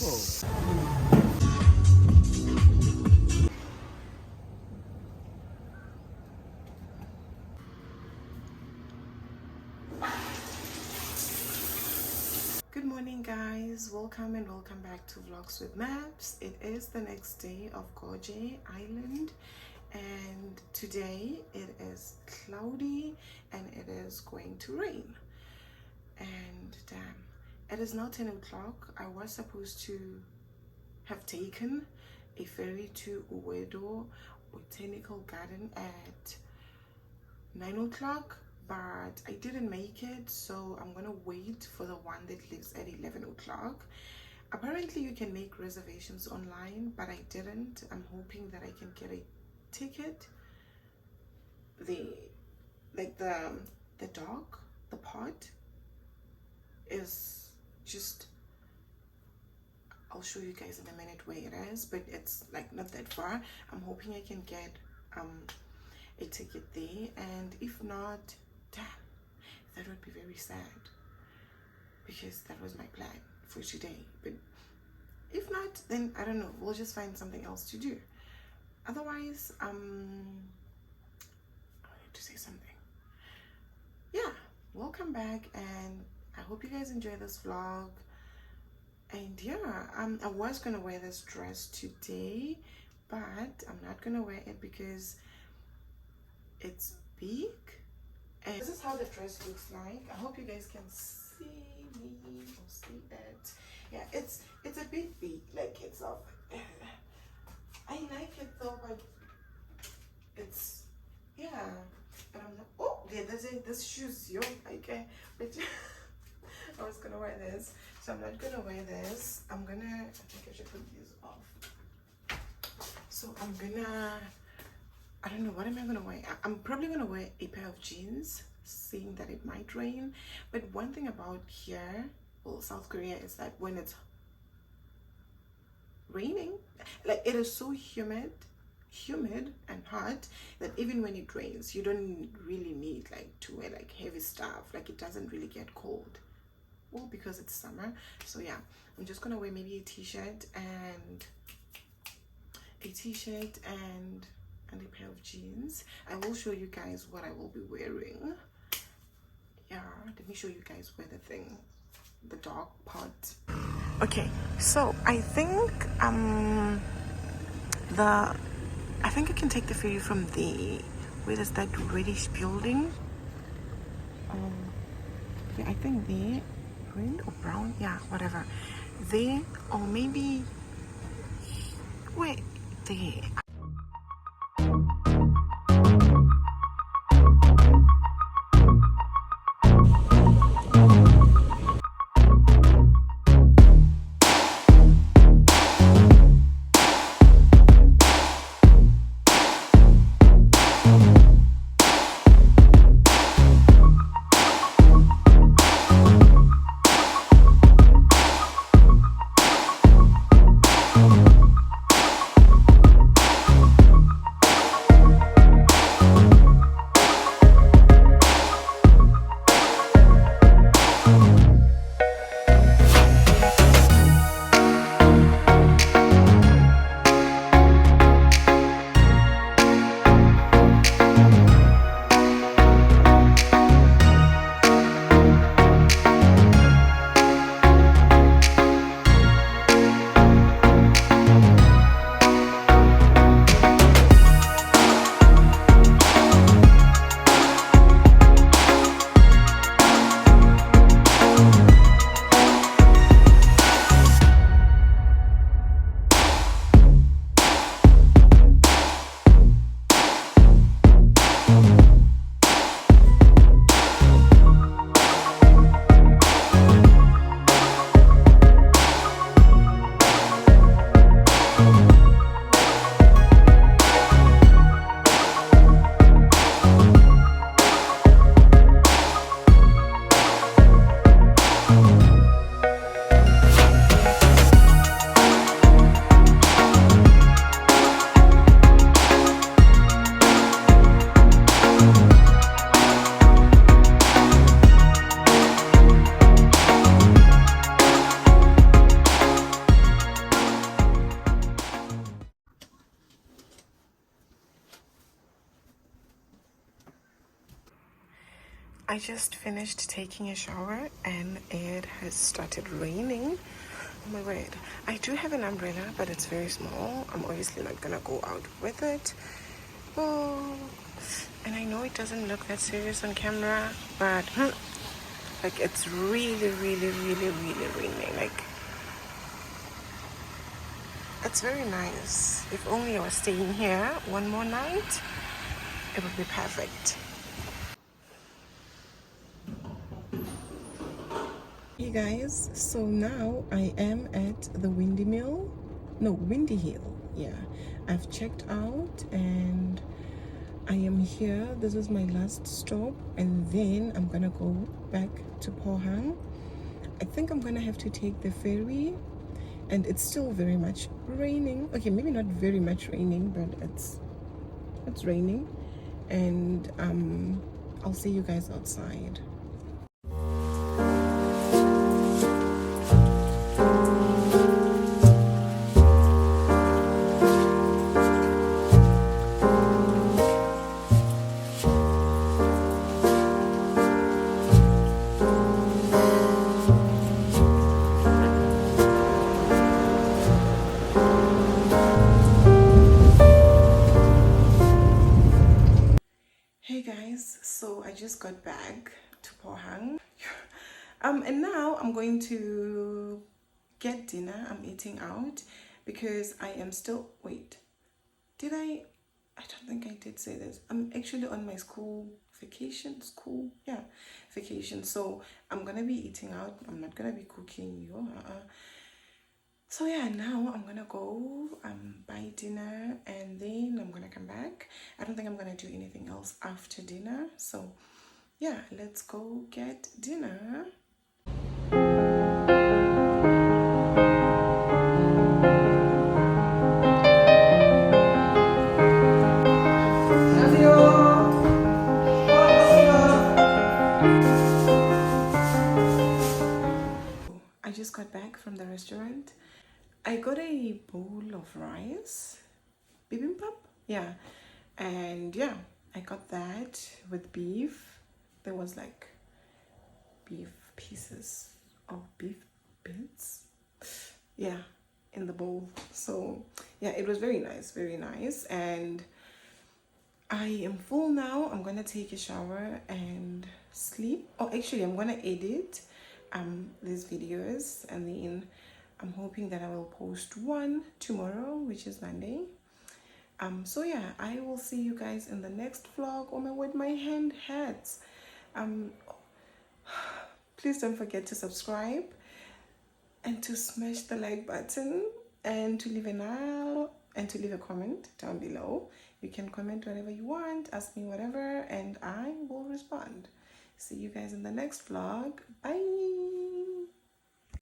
Good morning guys, welcome back to Vlogs with Maps. It is the next day of Geoje Island and today it is cloudy and it is going to rain. And damn, it is now 10 o'clock. I was supposed to have taken a ferry to Oedo Botanical Garden at 9 o'clock, but I didn't make it, so I'm gonna wait for the one that leaves at 11 o'clock. Apparently you can make reservations online, but I didn't. I'm hoping that I can get a ticket. The dog, the pot is just, I'll show you guys in a minute where it is, but it's like not that far. I'm hoping I can get a ticket there, and if not, damn, that would be very sad because that was my plan for today. But if not, then I don't know, we'll just find something else to do. Otherwise, I wanted to say something. Yeah, welcome back, and I hope you guys enjoy this vlog. And yeah, I was gonna wear this dress today, but I'm not gonna wear it because it's big. And this is how the dress looks like. I hope you guys can see me or see it. Yeah, it's a bit big, like it's up. I like it though, but it's, yeah, but I'm not, oh yeah, this shoes, yo, okay, but I was gonna wear this, so I'm not gonna wear this. I think I should put these off. So I don't know, what am I gonna wear? I'm probably gonna wear a pair of jeans, seeing that it might rain. But one thing about here, well, South Korea, is that when it's raining, like it is so humid and hot that even when it rains, you don't really need like to wear like heavy stuff. Like it doesn't really get cold. Well, because it's summer. So yeah, I'm just gonna wear maybe a t-shirt and a pair of jeans. I will show you guys what I will be wearing. Yeah, let me show you guys where the dog pot. Okay, so I think I can take the ferry from the, where is that reddish building? Yeah, I think there, red or brown, yeah, whatever. There, or maybe wait, there. I just finished taking a shower and it has started raining. Oh my word. I do have an umbrella, but it's very small. I'm obviously not gonna go out with it. Oh, and I know it doesn't look that serious on camera, but like it's really, really, really, really raining. Like, it's very nice. If only I was staying here one more night, it would be perfect. Hey guys, so now I am at the Windy Hill. Yeah, I've checked out and I am here. This is my last stop, and then I'm gonna go back to Pohang. I think I'm gonna have to take the ferry, and it's still very much raining. Okay, maybe not very much raining, but it's raining, and I'll see you guys outside. Hey guys, so I just got back to Pohang. And now I'm going to get dinner. I'm eating out because I am still, wait, did I don't think I did say this. I'm actually on my vacation, so I'm gonna be eating out. I'm not gonna be cooking. So yeah, now I'm gonna go buy dinner and then I'm gonna come back. I don't think I'm gonna do anything else after dinner. So yeah, let's go get dinner. I just got back from the restaurant. I got a bowl of rice, bibimbap, yeah, and yeah, I got that with beef. There was like beef pieces or beef bits, yeah, in the bowl. So yeah, it was very nice, and I am full now. I'm gonna take a shower and sleep. Oh, actually, I'm gonna edit these videos, and then I'm hoping that I will post one tomorrow, which is Monday. So yeah, I will see you guys in the next vlog. Oh my word, my hand hurts. Please don't forget to subscribe and to smash the like button and to leave a comment down below. You can comment whatever you want, ask me whatever, and I will respond. See you guys in the next vlog. Bye.